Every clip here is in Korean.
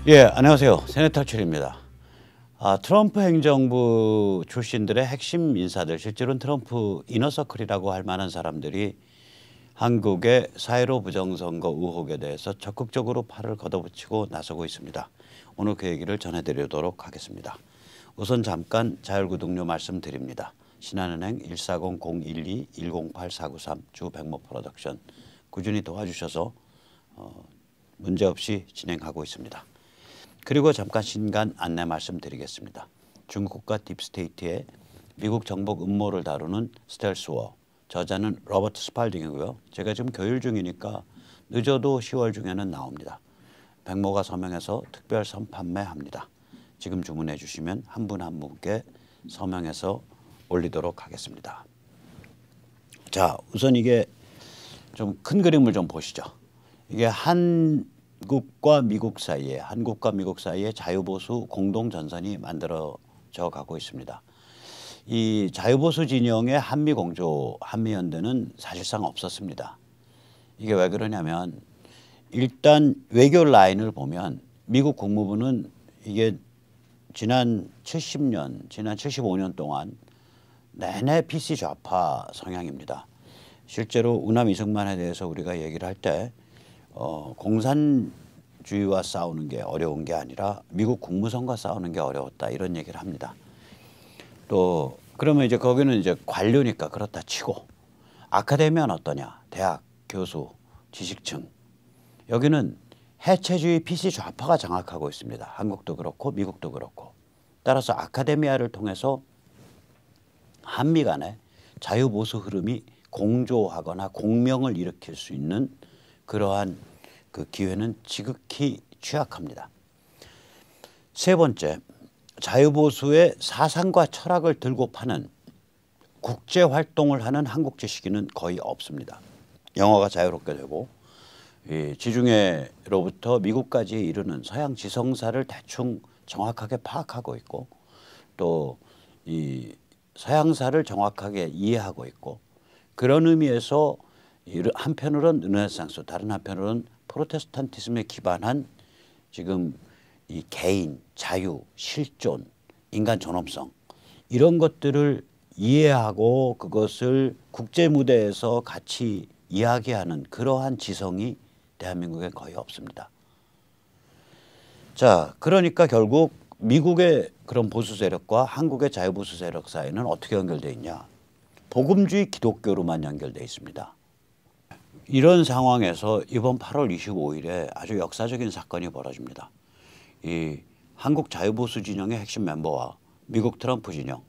예, 안녕하세요. 세네탈출입니다. 트럼프 행정부 출신들의 핵심 인사들, 실제로는 트럼프 이너서클이라고 할 만한 사람들이 한국의 4.15 부정선거 의혹에 대해서 적극적으로 팔을 걷어붙이고 나서고 있습니다. 오늘 그 얘기를 전해드리도록 하겠습니다. 우선 잠깐 자율구독료 말씀드립니다. 신한은행 140-012-108-493 주백모 프로덕션 꾸준히 도와주셔서 문제없이 진행하고 있습니다. 그리고 잠깐 신간 안내 말씀드리겠습니다. 중국과 딥스테이트의 미국 정복 음모를 다루는 스텔스워, 저자는 로버트 스팔딩이고요. 제가 지금 교일 중이니까 늦어도 10월 중에는 나옵니다. 백모가 서명해서 특별 선판매합니다. 지금 주문해 주시면 한 분 한 분께 서명해서 올리도록 하겠습니다. 자, 우선 이게 좀 큰 그림을 좀 보시죠. 이게 한국과 미국 사이에 자유보수 공동전선이 만들어져 가고 있습니다. 이 자유보수 진영의 한미공조, 한미연대는 사실상 없었습니다. 이게 왜 그러냐면 일단 외교 라인을 보면 미국 국무부는 이게 지난 75년 동안 내내 PC 좌파 성향입니다. 실제로 우남 이승만에 대해서 우리가 얘기를 할 때 공산주의와 싸우는 게 어려운 게 아니라 미국 국무성과 싸우는 게 어려웠다 이런 얘기를 합니다. 또 그러면 이제 거기는 이제 관료니까 그렇다 치고 아카데미아는 어떠냐? 대학, 교수, 지식층. 여기는 해체주의 PC 좌파가 장악하고 있습니다. 한국도 그렇고 미국도 그렇고. 따라서 아카데미아를 통해서 한미 간의 자유보수 흐름이 공조하거나 공명을 일으킬 수 있는 그러한 그 기회는 지극히 취약합니다. 세 번째, 자유보수의 사상과 철학을 들고 파는 국제활동을 하는 한국 지식인은 거의 없습니다. 영어가 자유롭게 되고 지중해로부터 미국까지 이르는 서양 지성사를 대충 정확하게 파악하고 있고 또 이 서양사를 정확하게 이해하고 있고 그런 의미에서 한편으로는 르네상스, 다른 한편으로는 프로테스탄티즘에 기반한 지금 이 개인, 자유, 실존, 인간 존엄성 이런 것들을 이해하고 그것을 국제 무대에서 같이 이야기하는 그러한 지성이 대한민국에 거의 없습니다. 자, 그러니까 결국 미국의 그런 보수 세력과 한국의 자유보수 세력 사이는 어떻게 연결되어 있냐? 복음주의 기독교로만 연결되어 있습니다. 이런 상황에서 이번 8월 25일에 아주 역사적인 사건이 벌어집니다. 이 한국 자유보수 진영의 핵심 멤버와 미국 트럼프 진영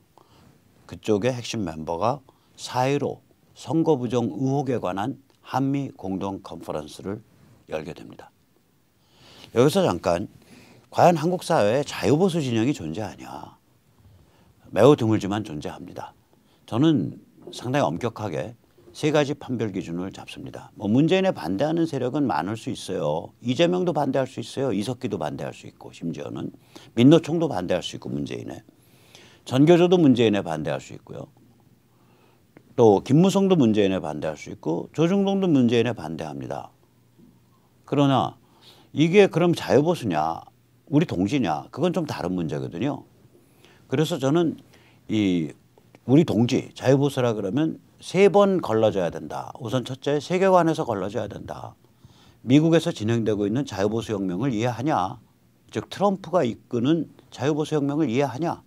그쪽의 핵심 멤버가 4.15 선거 부정 의혹에 관한 한미 공동 컨퍼런스를 열게 됩니다. 여기서 잠깐 과연 한국 사회에 자유보수 진영이 존재하냐? 매우 드물지만 존재합니다. 저는 상당히 엄격하게 세 가지 판별 기준을 잡습니다. 문재인에 반대하는 세력은 많을 수 있어요. 이재명도 반대할 수 있어요. 이석기도 반대할 수 있고 심지어는 민노총도 반대할 수 있고 문재인에. 전교조도 문재인에 반대할 수 있고요. 또 김무성도 문재인에 반대할 수 있고 조중동도 문재인에 반대합니다. 그러나 이게 그럼 자유보수냐 우리 동지냐 그건 좀 다른 문제거든요. 그래서 저는 우리 동지 자유보수라 그러면 3번 걸러져야 된다. 우선 첫째 세계관에서 걸러져야 된다. 미국에서 진행되고 있는 자유보수 혁명을 이해하냐. 즉 트럼프가 이끄는 자유보수 혁명을 이해하냐.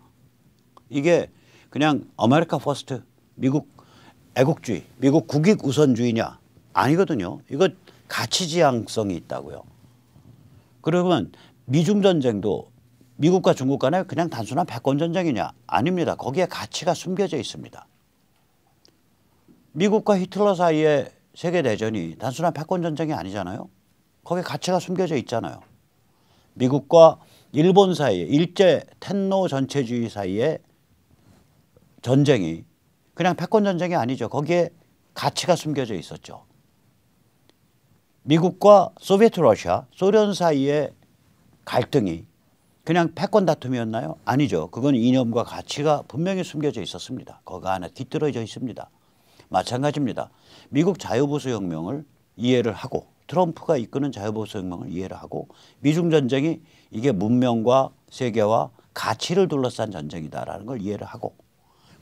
이게 그냥 아메리카 퍼스트 미국 애국주의 미국 국익 우선주의냐. 아니거든요. 이거 가치지향성이 있다고요. 그러면 미중 전쟁도 미국과 중국 간에 그냥 단순한 패권 전쟁이냐? 아닙니다. 거기에 가치가 숨겨져 있습니다. 미국과 히틀러 사이의 세계대전이 단순한 패권 전쟁이 아니잖아요. 거기에 가치가 숨겨져 있잖아요. 미국과 일본 사이에 일제 텐노 전체주의 사이의 전쟁이 그냥 패권 전쟁이 아니죠. 거기에 가치가 숨겨져 있었죠. 미국과 소비에트 러시아, 소련 사이의 갈등이 그냥 패권 다툼이었나요? 아니죠. 그건 이념과 가치가 분명히 숨겨져 있었습니다. 거기 안에 깃들어져 있습니다. 마찬가지입니다. 미국 자유보수 혁명을 이해를 하고 트럼프가 이끄는 자유보수혁명을 이해를 하고 미중 전쟁이 이게 문명과 세계와 가치를 둘러싼 전쟁이다라는 걸 이해를 하고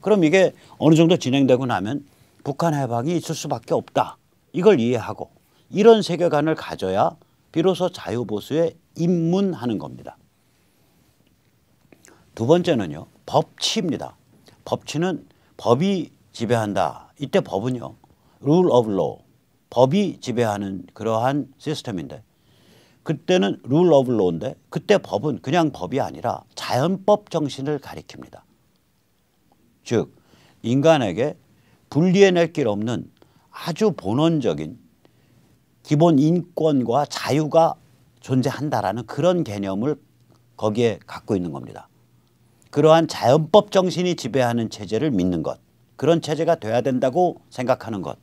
그럼 이게 어느 정도 진행되고 나면 북한 해방이 있을 수밖에 없다. 이걸 이해하고 이런 세계관을 가져야 비로소 자유보수에 입문하는 겁니다. 두 번째는요. 법치입니다. 법치는 법이 지배한다. 이때 법은요. rule of law. 법이 지배하는 그러한 시스템인데 그때는 rule of law인데 그때 법은 그냥 법이 아니라 자연법 정신을 가리킵니다. 즉 인간에게 분리해낼 길 없는 아주 본원적인 기본 인권과 자유가 존재한다라는 그런 개념을 거기에 갖고 있는 겁니다. 그러한 자연법 정신이 지배하는 체제를 믿는 것, 그런 체제가 돼야 된다고 생각하는 것,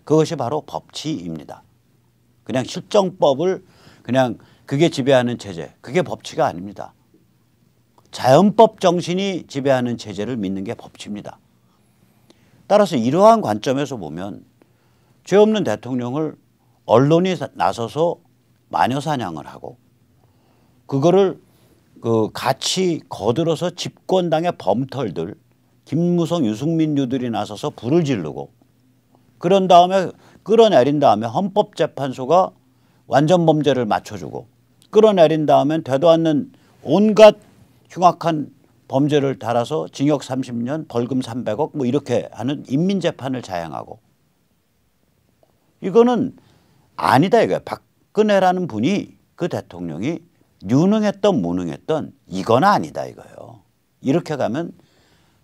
그것이 바로 법치입니다. 그냥 실정법을 그냥 그게 지배하는 체제, 그게 법치가 아닙니다. 자연법 정신이 지배하는 체제를 믿는 게 법치입니다. 따라서 이러한 관점에서 보면 죄 없는 대통령을 언론이 나서서 마녀사냥을 하고 그거를 같이 거들어서 집권당의 범털들 김무성, 유승민류들이 나서서 불을 지르고 그런 다음에 끌어내린 다음에 헌법재판소가 완전 범죄를 맞춰주고 끌어내린 다음에 되도 않는 온갖 흉악한 범죄를 달아서 징역 30년 벌금 300억 뭐 이렇게 하는 인민재판을 자행하고 이거는 아니다 이거야. 박근혜라는 분이 그 대통령이 유능했던 무능했던 이건 아니다 이거예요. 이렇게 가면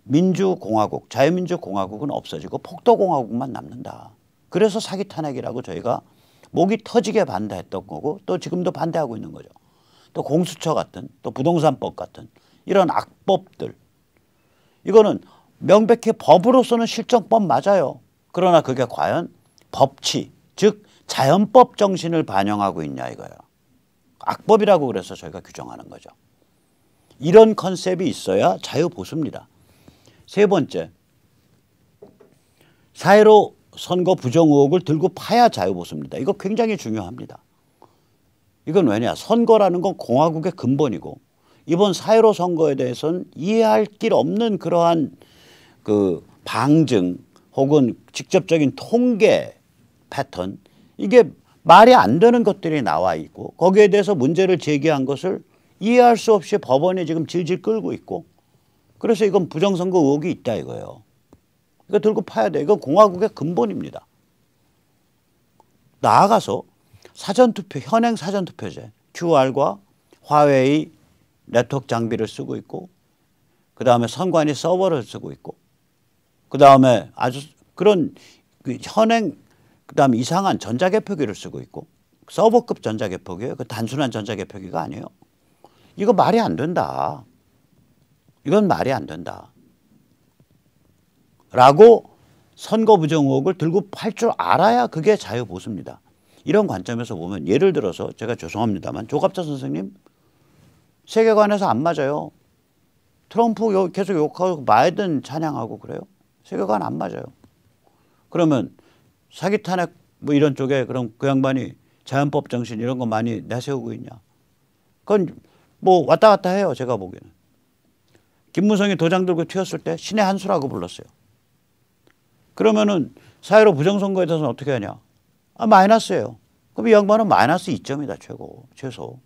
민주공화국, 자유민주공화국은 없어지고 폭도공화국만 남는다. 그래서 사기 탄핵이라고 저희가 목이 터지게 반대했던 거고 또 지금도 반대하고 있는 거죠. 또 공수처 같은 또 부동산법 같은 이런 악법들 이거는 명백히 법으로서는 실정법 맞아요. 그러나 그게 과연 법치 즉 자연법 정신을 반영하고 있냐 이거예요. 악법이라고 그래서 저희가 규정하는 거죠. 이런 컨셉이 있어야 자유보수입니다. 세 번째, 사회로 선거 부정 의혹을 들고 파야 자유보수입니다. 이거 굉장히 중요합니다. 이건 왜냐? 선거라는 건 공화국의 근본이고 이번 사회로 선거에 대해서는 이해할 길 없는 그러한 그 방증 혹은 직접적인 통계 패턴 이게 말이 안 되는 것들이 나와 있고 거기에 대해서 문제를 제기한 것을 이해할 수 없이 법원이 지금 질질 끌고 있고 그래서 이건 부정선거 의혹이 있다 이거예요. 이거 들고 파야 돼. 이건 공화국의 근본입니다. 나아가서 사전투표, 현행 사전투표제 QR과 화웨이 네트워크 장비를 쓰고 있고 그다음에 선관위 서버를 쓰고 있고 그다음에 아주 그런 그 현행 그다음에 이상한 전자개표기를 쓰고 있고 서버급 전자개표기예요. 그 단순한 전자개표기가 아니에요. 이거 말이 안 된다. 이건 말이 안 된다. 라고 선거 부정 의혹을 들고 팔 줄 알아야 그게 자유보수입니다. 이런 관점에서 보면 예를 들어서 제가 죄송합니다만 조갑자 선생님 세계관에서 안 맞아요. 트럼프 계속 욕하고 바이든 찬양하고 그래요. 세계관 안 맞아요. 그러면 사기 탄핵 뭐 이런 쪽에 그럼 그 양반이 자연법 정신 이런 거 많이 내세우고 있냐. 그건 뭐 왔다 갔다 해요. 제가 보기에는. 김무성이 도장 들고 튀었을 때 신의 한 수라고 불렀어요. 그러면은 사회로 부정선거에 대해서는 어떻게 하냐. 아, 마이너스예요. 그럼 이 양반은 마이너스 2점이다. 최소.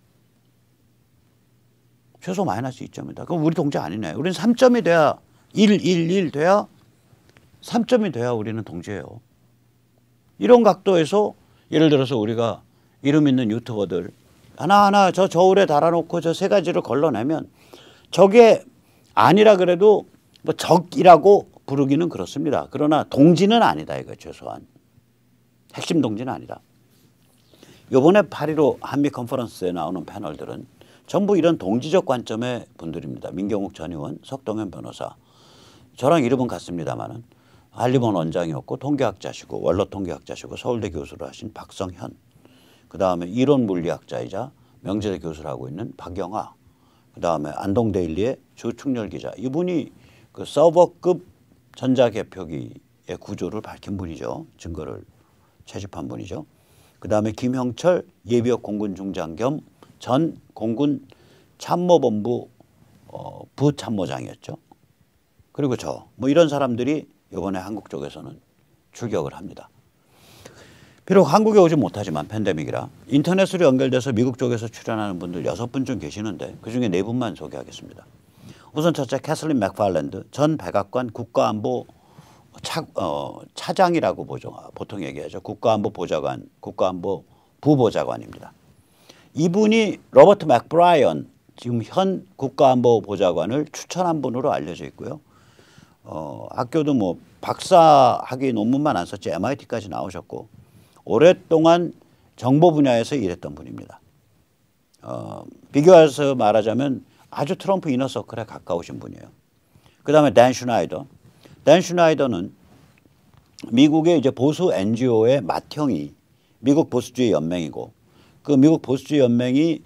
최소 마이너스 2점이다. 그럼 우리 동지 아니네. 우리는 3점이 돼야 1 돼야 3점이 돼야 우리는 동지예요. 이런 각도에서 예를 들어서 우리가 이름 있는 유튜버들 하나하나 저 저울에 달아놓고 저 세 가지를 걸러내면 저게 아니라 그래도 뭐 적이라고 부르기는 그렇습니다. 그러나 동지는 아니다 이거 최소한. 핵심 동지는 아니다. 이번에 8.15 한미 컨퍼런스에 나오는 패널들은 전부 이런 동지적 관점의 분들입니다. 민경욱 전 의원, 석동현 변호사. 저랑 이름은 같습니다마는 한림원 원장이었고 통계학자시고 원로통계학자시고 서울대 교수를 하신 박성현. 그다음에 이론물리학자이자 명지대 교수를 하고 있는 박영하. 그다음에 안동데일리의 주충렬 기자. 이분이 그 서버급 전자개표기의 구조를 밝힌 분이죠. 증거를 채집한 분이죠. 그다음에 김형철 예비역 공군 중장 겸 전 공군 참모본부 부참모장이었죠. 그리고 뭐 이런 사람들이 이번에 한국 쪽에서는 출격을 합니다. 비록 한국에 오지 못하지만 팬데믹이라 인터넷으로 연결돼서 미국 쪽에서 출연하는 분들 6분쯤 계시는데 그중에 4분만 소개하겠습니다. 우선 첫째 캐슬린 맥팔랜드 전 백악관 국가안보 차장이라고 보통 얘기하죠. 국가안보 보좌관, 국가안보 부보좌관입니다. 이분이 로버트 맥브라이언 지금 현 국가안보 보좌관을 추천한 분으로 알려져 있고요. 학교도 뭐 박사학위 논문만 안 썼지 MIT까지 나오셨고 오랫동안 정보 분야에서 일했던 분입니다. 비교해서 말하자면 아주 트럼프 이너서클에 가까우신 분이에요. 그 다음에 댄 슈나이더. 댄 슈나이더는 미국의 이제 보수 NGO의 맏형이 미국 보수주의 연맹이고 그 미국 보수주의 연맹이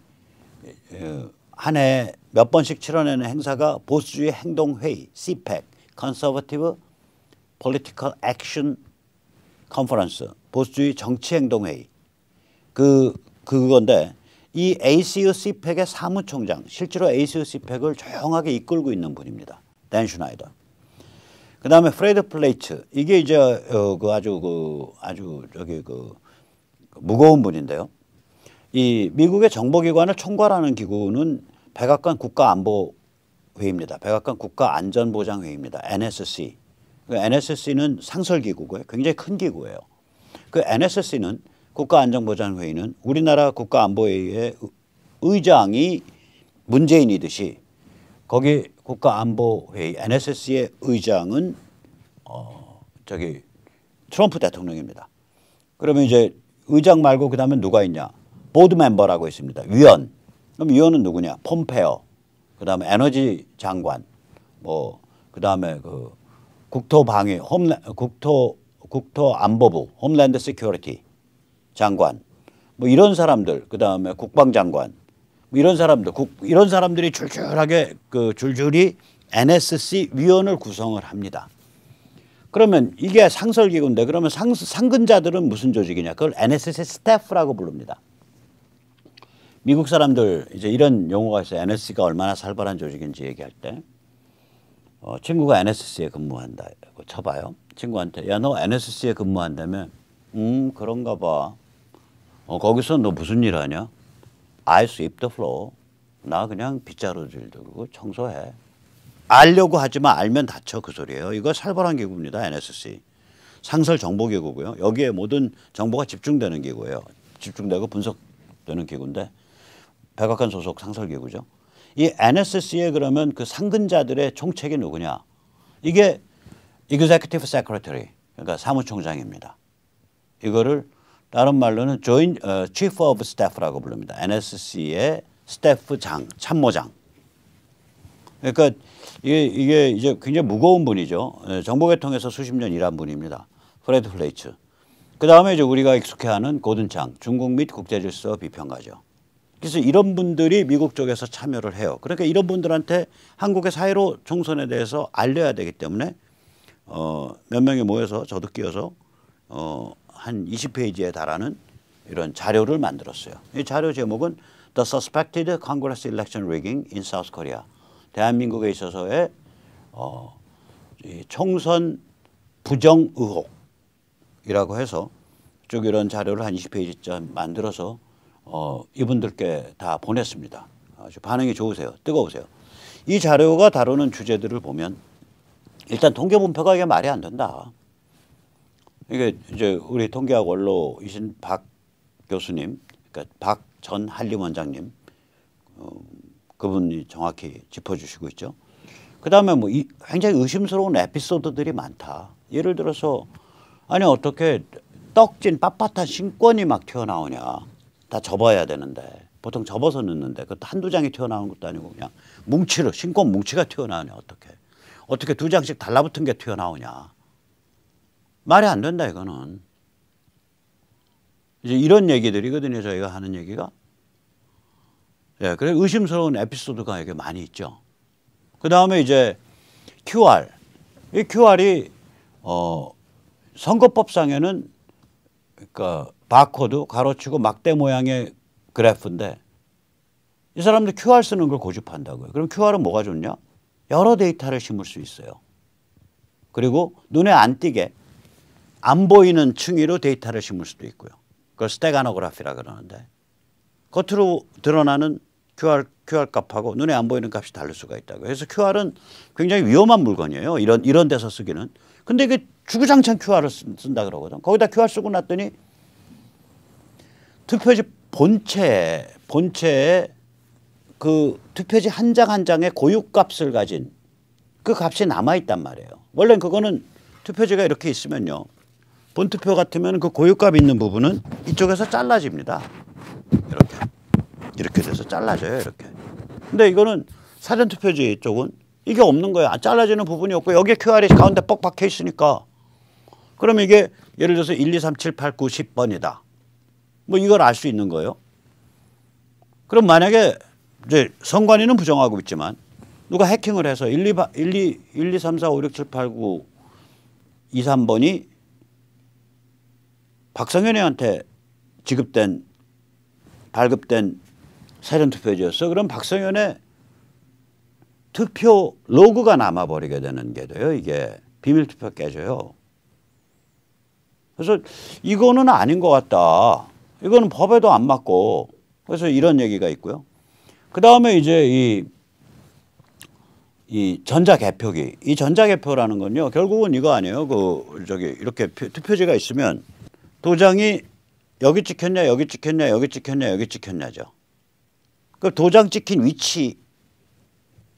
한 해 몇 번씩 치러내는 행사가 보수주의 행동회의, CPAC, Conservative Political Action Conference, 보수주의 정치행동회의. 그건데 이 ACU CPAC의 사무총장, 실제로 ACU CPAC을 조용하게 이끌고 있는 분입니다. 댄 슈나이더. 그 다음에 프레드 플레이츠. 이게 이제 아주 무거운 분인데요. 이 미국의 정보기관을 총괄하는 기구는 백악관 국가안보회의입니다. 백악관 국가안전보장회의입니다. NSC. 그 NSC는 상설기구고요. 굉장히 큰 기구예요. 그 NSC는 국가안전보장회의는 우리나라 국가안보회의의 의장이 문재인이듯이 거기 국가안보회의 NSC의 의장은 트럼프 대통령입니다. 그러면 이제 의장 말고 그 다음에 누가 있냐? 보드 멤버라고 있습니다. 위원. 그럼 위원은 누구냐? 폼페어. 그 다음에 에너지 장관. 그 다음에 국토방위, 국토안보부, 홈랜드 시큐리티 장관. 뭐 이런 사람들. 그 다음에 국방장관. 뭐 이런 사람들이 줄줄하게 줄줄이 NSC 위원을 구성을 합니다. 그러면 이게 상설기구인데 그러면 상근자들은 무슨 조직이냐? 그걸 NSC 스태프라고 부릅니다. 미국 사람들 이제 이런 용어가 있어요. NSC가 얼마나 살벌한 조직인지 얘기할 때 친구가 NSC에 근무한다고 쳐봐요. 친구한테 야 너 NSC에 근무한다며? 그런가 봐. 거기서 너 무슨 일 하냐? I sweep the floor. 나 그냥 빗자루질 들고 청소해. 알려고 하지만 알면 다쳐 그 소리예요. 이거 살벌한 기구입니다. NSC. 상설 정보기구고요. 여기에 모든 정보가 집중되는 기구예요. 집중되고 분석되는 기구인데 백악관 소속 상설기구죠. 이 NSC에 그러면 그 상근자들의 총책이 누구냐? 이게 Executive Secretary, 그러니까 사무총장입니다. 이거를 다른 말로는 Chief of Staff라고 부릅니다. NSC의 스태프장, 참모장. 그러니까 이게 이제 굉장히 무거운 분이죠. 정보계통에서 수십 년 일한 분입니다. 프레드 플레이츠. 그 다음에 이제 우리가 익숙해하는 고든창, 중국 및 국제질서 비평가죠. 그래서 이런 분들이 미국 쪽에서 참여를 해요. 그러니까 이런 분들한테 한국의 사회로 총선에 대해서 알려야 되기 때문에 몇 명이 모여서 저도 끼어서 한 20페이지에 달하는 이런 자료를 만들었어요. 이 자료 제목은 The Suspected Congress Election Rigging in South Korea. 대한민국에 있어서의 총선 부정 의혹이라고 해서 쭉 이런 자료를 한 20페이지쯤 만들어서 이분들께 다 보냈습니다. 아주 반응이 좋으세요. 뜨거우세요. 이 자료가 다루는 주제들을 보면 일단 통계 분표가 이게 말이 안 된다. 이게 이제 우리 통계학 원로이신 박 교수님, 그러니까 박 전 한림원장님, 그분이 정확히 짚어주시고 있죠. 그 다음에 뭐 굉장히 의심스러운 에피소드들이 많다. 예를 들어서 아니 어떻게 떡진 빳빳한 신권이 막 튀어나오냐. 다 접어야 되는데 보통 접어서 넣는데 그것도 한두 장이 튀어나오는 것도 아니고 그냥 뭉치로 신권 뭉치가 튀어나오냐. 어떻게 두 장씩 달라붙은 게 튀어나오냐. 말이 안 된다 이거는. 이제 이런 얘기들이거든요. 저희가 하는 얘기가. 예, 그래 의심스러운 에피소드가 이게 많이 있죠. 그 다음에 이제 QR. 이 QR이 선거법상에는 그러니까 바코드 가로치고 막대 모양의 그래프인데 이 사람들 QR 쓰는 걸 고집한다고요. 그럼 QR은 뭐가 좋냐? 여러 데이터를 심을 수 있어요. 그리고 눈에 안 띄게 안 보이는 층위로 데이터를 심을 수도 있고요. 그걸 스테가노그래피라 그러는데 겉으로 드러나는 QR 값하고 눈에 안 보이는 값이 다를 수가 있다고요. 그래서 QR은 굉장히 위험한 물건이에요. 이런 데서 쓰기는. 근데 이게 주구장창 QR을 쓴다 그러거든. 거기다 QR 쓰고 났더니 투표지 본체에 그 투표지 한 장 한 장의 고유값을 가진 그 값이 남아있단 말이에요. 원래 그거는 투표지가 이렇게 있으면요. 본투표 같으면 그 고유값 있는 부분은 이쪽에서 잘라집니다. 이렇게 돼서 잘라져요. 이렇게. 근데 이거는 사전투표지 쪽은 이게 없는 거예요. 잘라지는 부분이 없고 여기에 QR이 가운데 뻑 박혀 있으니까 그러면 이게 예를 들어서 1, 2, 3, 7, 8, 9, 10번이다. 뭐 이걸 알 수 있는 거예요. 그럼 만약에 이제 선관위는 부정하고 있지만 누가 해킹을 해서 1, 2, 3, 4, 5, 6, 7, 8, 9, 2, 3번이 박성현이한테 발급된 사전투표지였어. 그럼 박성현의 투표 로그가 남아버리게 되는 게 돼요. 이게 비밀투표 깨져요. 그래서 이거는 아닌 것 같다. 이거는 법에도 안 맞고 그래서 이런 얘기가 있고요. 그 다음에 이제 이 전자개표기. 이 전자개표라는 건요. 결국은 이거 아니에요. 이렇게 투표지가 있으면 도장이 여기 찍혔냐, 여기 찍혔냐, 여기 찍혔냐, 여기 찍혔냐죠. 그 도장 찍힌 위치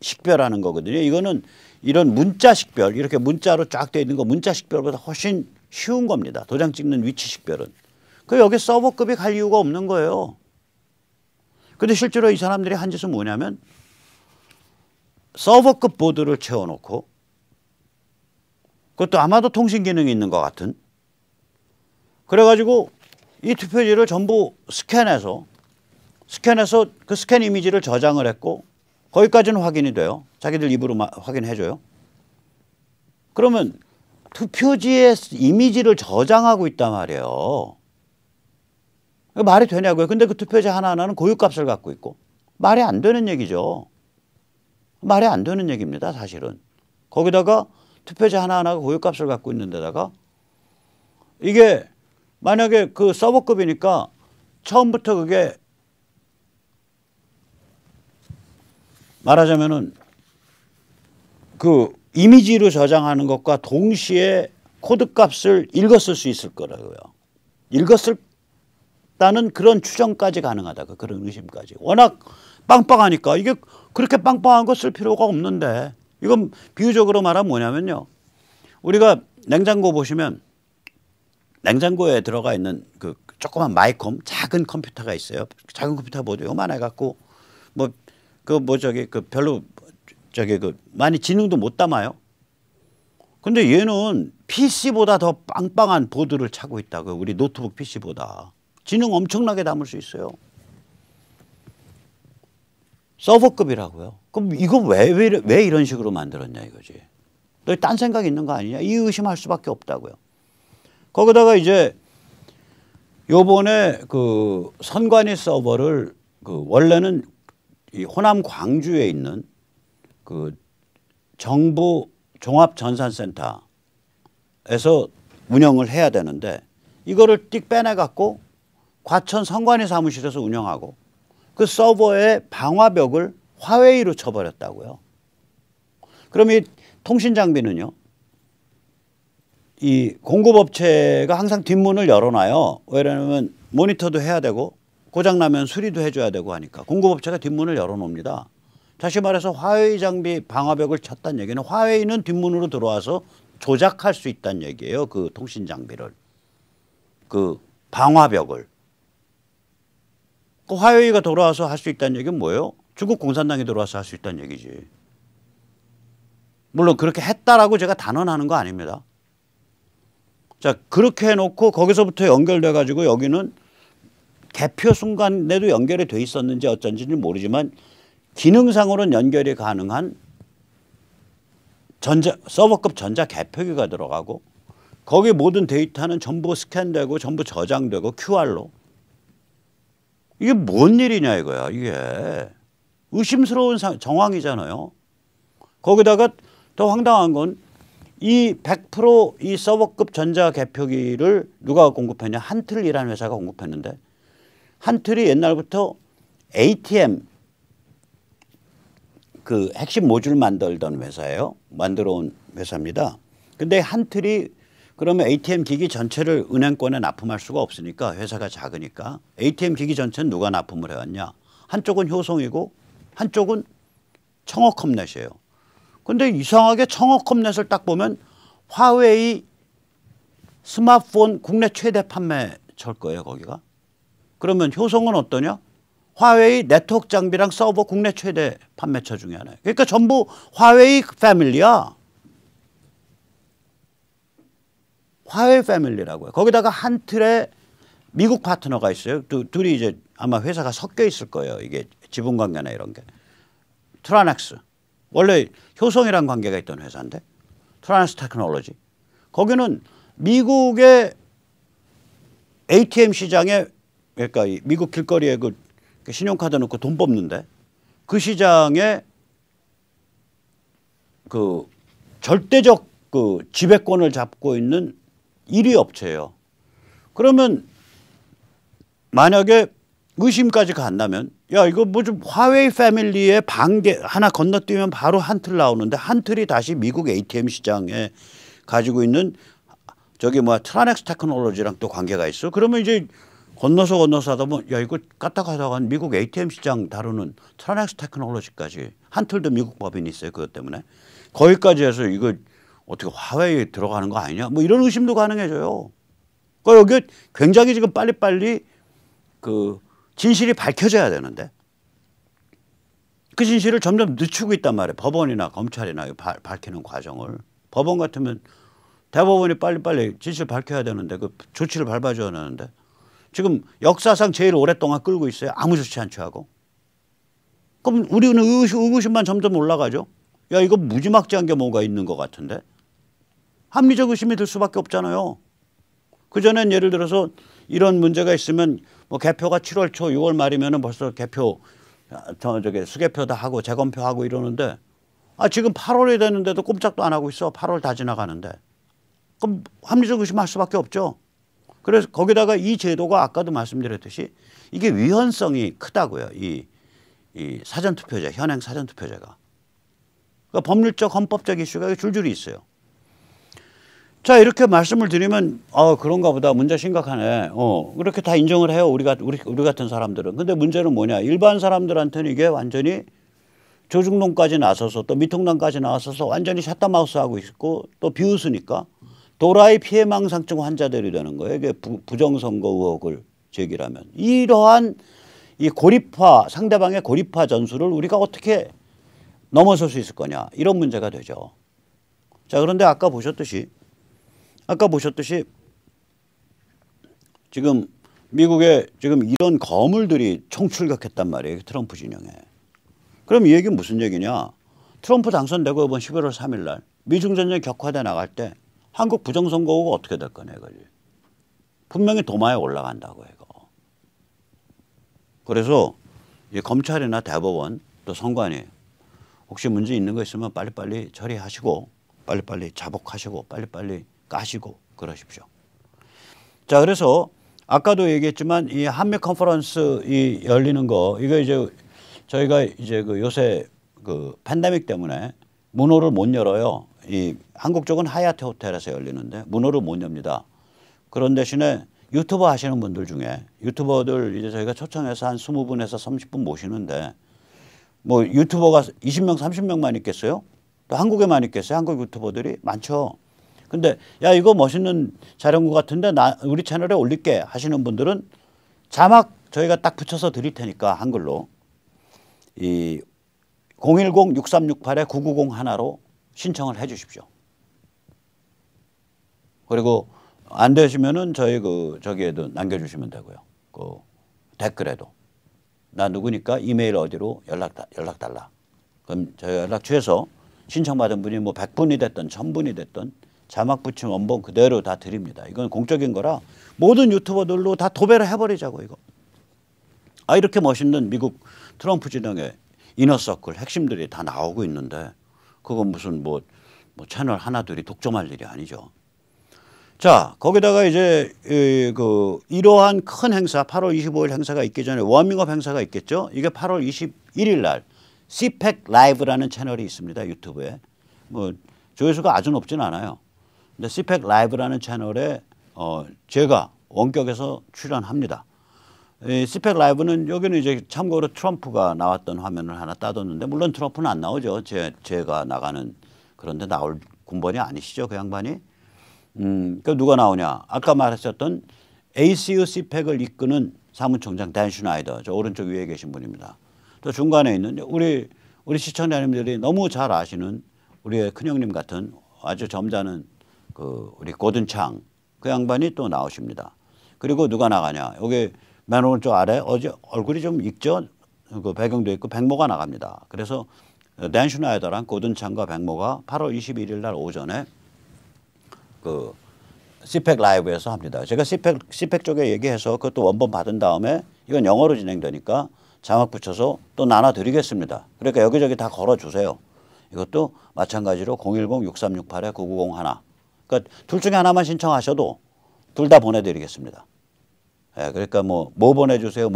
식별하는 거거든요. 이거는 이런 문자 식별, 이렇게 문자로 쫙 돼 있는 거 문자 식별보다 훨씬 쉬운 겁니다. 도장 찍는 위치 식별은. 그 여기 서버급이 갈 이유가 없는 거예요. 근데 실제로 이 사람들이 한 짓은 뭐냐면 서버급 보드를 채워놓고 그것도 아마도 통신 기능이 있는 것 같은 그래가지고 이 투표지를 전부 스캔해서 그 스캔 이미지를 저장을 했고 거기까지는 확인이 돼요. 자기들 입으로 확인해줘요. 그러면 투표지의 이미지를 저장하고 있단 말이에요. 말이 되냐고요. 근데 그 투표지 하나하나는 고유값을 갖고 있고 말이 안 되는 얘기죠. 말이 안 되는 얘기입니다. 사실은. 거기다가 투표지 하나하나가 고유값을 갖고 있는 데다가 이게 만약에 그 서버급이니까 처음부터 그게 말하자면은 그 이미지로 저장하는 것과 동시에 코드 값을 읽었을 수 있을 거라고요. 읽었다는 그런 추정까지 가능하다. 그런 의심까지. 워낙 빵빵하니까 이게 그렇게 빵빵한 거 쓸 필요가 없는데 이건 비유적으로 말하면 뭐냐면요. 우리가 냉장고 보시면 냉장고에 들어가 있는 그 조그만 마이콤 작은 컴퓨터가 있어요. 작은 컴퓨터 보도 요만해 갖고 별로 많이 지능도 못 담아요. 근데 얘는 PC보다 더 빵빵한 보드를 차고 있다고요. 우리 노트북 PC보다. 지능 엄청나게 담을 수 있어요. 서버급이라고요. 그럼 이거 왜 이런 식으로 만들었냐 이거지. 너 딴 생각 있는 거 아니냐? 이 의심할 수밖에 없다고요. 거기다가 이제 요번에 그 선관위 서버를 원래는 이 호남 광주에 있는 그 정부 종합전산센터에서 운영을 해야 되는데 이거를 띡 빼내 갖고 과천 선관위 사무실에서 운영하고 그 서버의 방화벽을 화웨이로 쳐버렸다고요. 그럼 이 통신 장비는요. 이 공급업체가 항상 뒷문을 열어놔요. 왜냐하면 모니터도 해야 되고 고장나면 수리도 해줘야 되고 하니까 공급업체가 뒷문을 열어놓습니다. 다시 말해서 화웨이 장비 방화벽을 쳤다는 얘기는 화웨이는 뒷문으로 들어와서 조작할 수 있다는 얘기예요. 그 통신 장비를. 그 방화벽을. 그 화웨이가 돌아와서 할 수 있다는 얘기는 뭐예요? 중국 공산당이 들어와서 할 수 있다는 얘기지. 물론 그렇게 했다라고 제가 단언하는 거 아닙니다. 자, 그렇게 해놓고 거기서부터 연결돼 가지고 여기는 개표 순간에도 연결이 돼 있었는지 어쩐지는 모르지만 기능상으로는 연결이 가능한 서버급 전자 개표기가 들어가고 거기 모든 데이터는 전부 스캔되고 전부 저장되고 QR로. 이게 뭔 일이냐 이거야. 이게 의심스러운 정황이잖아요. 거기다가 더 황당한 건 이 100% 서버급 전자개표기를 누가 공급했냐. 한틀이라는 회사가 공급했는데 한틀이 옛날부터 ATM 그 핵심 모듈 만들던 회사예요. 만들어 온 회사입니다. 근데 한틀이 그러면 ATM 기기 전체를 은행권에 납품할 수가 없으니까 회사가 작으니까 ATM 기기 전체는 누가 납품을 해왔냐. 한쪽은 효성이고 한쪽은 청어컴넷이에요. 근데 이상하게 청어컴넷을 딱 보면 화웨이 스마트폰 국내 최대 판매처일 거예요. 거기가. 그러면 효성은 어떠냐? 화웨이 네트워크 장비랑 서버 국내 최대 판매처 중에 하나예요. 그러니까 전부 화웨이 패밀리야. 화웨이 패밀리라고요. 거기다가 한 틀에 미국 파트너가 있어요. 둘이 이제 아마 회사가 섞여 있을 거예요. 이게 지분 관계나 이런 게. 트라넥스. 원래 효성이랑 관계가 있던 회사인데 트라넥스 테크놀로지. 거기는 미국의 ATM 시장에 그러니까 미국 길거리에 그 신용카드 넣고 돈 뽑는데 그 시장에 그 절대적 그 지배권을 잡고 있는 1위 업체예요. 그러면 만약에 의심까지 간다면 야 이거 뭐 좀 화웨이 패밀리의 반개 하나 건너뛰면 바로 한틀 나오는데 한틀이 다시 미국 ATM 시장에 가지고 있는 저기 뭐야 트라넥스 테크놀로지랑 또 관계가 있어. 그러면 이제 건너서 하다 보면 야 이거 까딱하다가 미국 ATM 시장 다루는 트라넥스 테크놀로지까지 한틀도 미국 법인이 있어요. 그것 때문에 거기까지 해서 이거 어떻게 화웨이에 들어가는 거 아니냐 뭐 이런 의심도 가능해져요. 그러니까 여기 굉장히 지금 빨리빨리 그 진실이 밝혀져야 되는데 그 진실을 점점 늦추고 있단 말이에요. 법원이나 검찰이나 밝히는 과정을. 법원 같으면 대법원이 빨리빨리 진실 밝혀야 되는데 그 조치를 밟아줘야 하는데 지금 역사상 제일 오랫동안 끌고 있어요. 아무 조치 안 취하고. 그럼 우리는 의구심만 점점 올라가죠. 야 이거 무지막지한 게 뭐가 있는 것 같은데. 합리적 의심이 들 수밖에 없잖아요. 그전엔 예를 들어서 이런 문제가 있으면 뭐 개표가 7월 초 6월 말이면은 벌써 개표 저기 수개표 다 하고 재검표 하고 이러는데 아 지금 8월이 됐는데도 꼼짝도 안 하고 있어. 8월 다 지나가는데. 그럼 합리적 의심할 수밖에 없죠. 그래서 거기다가 이 제도가 아까도 말씀드렸듯이 이게 위헌성이 크다고요. 이 사전투표제 현행 사전투표제가. 그러니까 법률적 헌법적 이슈가 줄줄이 있어요. 자 이렇게 말씀을 드리면 그런가 보다 문제 심각하네. 그렇게 다 인정을 해요. 우리 같은 사람들은. 근데 문제는 뭐냐. 일반 사람들한테는 이게 완전히 조중동까지 나서서 또 미통당까지 나서서 완전히 샷다마우스 하고 있고 또 비웃으니까 도라이 피해망상증 환자들이 되는 거예요. 이게 부정선거 의혹을 제기하면. 이러한 이 고립화 상대방의 고립화 전술을 우리가 어떻게 넘어설 수 있을 거냐. 이런 문제가 되죠. 자 그런데 아까 보셨듯이 지금 미국에 지금 이런 거물들이 총출격했단 말이에요. 트럼프 진영에. 그럼 이 얘기는 무슨 얘기냐. 트럼프 당선되고 이번 11월 3일 날 미중전쟁이 격화돼 나갈 때 한국 부정선거가 어떻게 될 거냐 이거지. 분명히 도마에 올라간다고 이거. 그래서 이 검찰이나 대법원 또 선관위 혹시 문제 있는 거 있으면 빨리빨리 처리하시고 빨리빨리 자복하시고 빨리빨리 까시고 그러십시오. 자 그래서 아까도 얘기했지만 이 한미 컨퍼런스 이 열리는 거 이거 이제 저희가 이제 그 요새 그 팬데믹 때문에 문호를 못 열어요. 이 한국 쪽은 하얏트 호텔에서 열리는데 문호를 못 엽니다. 그런 대신에 유튜버 하시는 분들 중에 유튜버들 이제 저희가 초청해서 한 20분에서 30분 모시는데 뭐 유튜버가 20명 30명만 있겠어요? 또 한국에만 있겠어요? 한국 유튜버들이 많죠. 근데 야 이거 멋있는 자료인 것 같은데 우리 채널에 올릴게 하시는 분들은 자막 저희가 딱 붙여서 드릴 테니까 한글로 이 010-6368-9901로 신청을 해 주십시오. 그리고 안 되시면은 저희 저기에도 남겨주시면 되고요. 그 댓글에도 나 누구니까 이메일 어디로 연락 달라. 그럼 저희 연락 취해서 신청받은 분이 뭐 100분이 됐든 1000분이 됐든 자막 붙인 원본 그대로 다 드립니다. 이건 공적인 거라 모든 유튜버들로 다 도배를 해버리자고 이거. 아 이렇게 멋있는 미국 트럼프 진영의 이너서클 핵심들이 다 나오고 있는데 그건 무슨 뭐 채널 하나둘이 독점할 일이 아니죠. 자 거기다가 이제 이러한 큰 행사 8월 25일 행사가 있기 전에 워밍업 행사가 있겠죠. 이게 8월 21일 날 CPEC 라이브라는 채널이 있습니다. 유튜브에. 뭐 조회수가 아주 높진 않아요. 근데 CPEC 라이브라는 채널에 제가 원격에서 출연합니다. 이 CPEC 라이브는 여기는 이제 참고로 트럼프가 나왔던 화면을 하나 따뒀는데 물론 트럼프는 안 나오죠. 제가 나가는 그런데 나올 군번이 아니시죠. 그 양반이. 그 누가 나오냐. 아까 말했었던 ACU CPEC을 이끄는 사무총장 댄 슈나이더. 저 오른쪽 위에 계신 분입니다. 또 중간에 있는 우리 시청자님들이 너무 잘 아시는 우리의 큰형님 같은 아주 점잖은 우리 고든창 그 양반이 또 나오십니다. 그리고 누가 나가냐. 여기 맨 오른쪽 아래 얼굴이 좀 익죠. 그 배경도 있고 백모가 나갑니다. 그래서 댄 슈나이더랑 고든창과 백모가 8월 21일 날 오전에 그 CPEC 라이브에서 합니다. 제가 CPEC 쪽에 얘기해서 그것도 원본 받은 다음에 이건 영어로 진행되니까 자막 붙여서 또 나눠드리겠습니다. 그러니까 여기저기 다 걸어주세요. 이것도 마찬가지로 010-6368-9901 그러니까 둘 중에 하나만 신청하셔도 둘 다 보내드리겠습니다. 예, 그러니까 뭐 보내주세요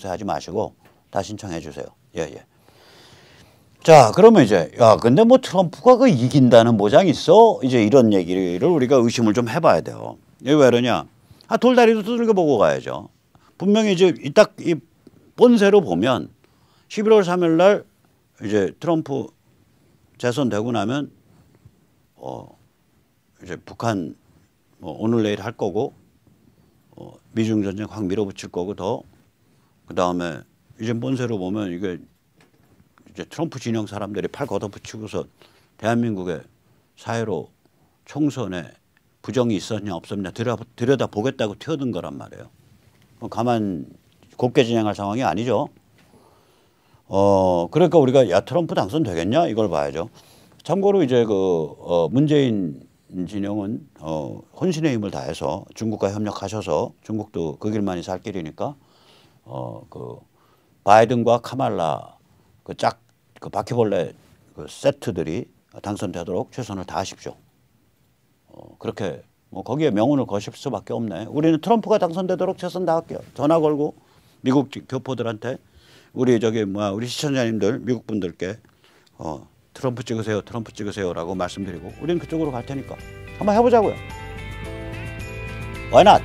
하지 마시고 다 신청해 주세요. 예. 자 그러면 이제 근데 뭐 트럼프가 그 이긴다는 보장이 있어? 이제 이런 얘기를 우리가 의심을 좀 해봐야 돼요. 이게 왜 그러냐? 돌다리도 두들겨 보고 가야죠. 분명히 이제 딱 이 본세로 보면 11월 3일 날 이제 트럼프 재선되고 나면 이제 북한 오늘 내일 할 거고 미중 전쟁 확 밀어붙일 거고 그다음에 이제 본세로 보면 이게 이제 트럼프 진영 사람들이 팔 걷어붙이고서 대한민국의 사회로 총선에 부정이 있었냐 없었냐 들여다 보겠다고 튀어든 거란 말이에요. 가만 곱게 진행할 상황이 아니죠. 그러니까 우리가 트럼프 당선되겠냐 이걸 봐야죠. 참고로 이제 문재인 진영은 혼신의 힘을 다해서 중국과 협력하셔서 중국도 그 길만이 살 길이니까 바이든과 카말라 그 바퀴벌레 세트들이 당선되도록 최선을 다하십시오. 그렇게 거기에 명운을 거실 수밖에 없네. 우리는 트럼프가 당선되도록 최선 다할게요. 전화 걸고 미국 교포들한테 우리 시청자님들 미국 분들께 트럼프 찍으세요라고 말씀드리고 우리는 그쪽으로 갈 테니까 한번 해보자고요. Why not?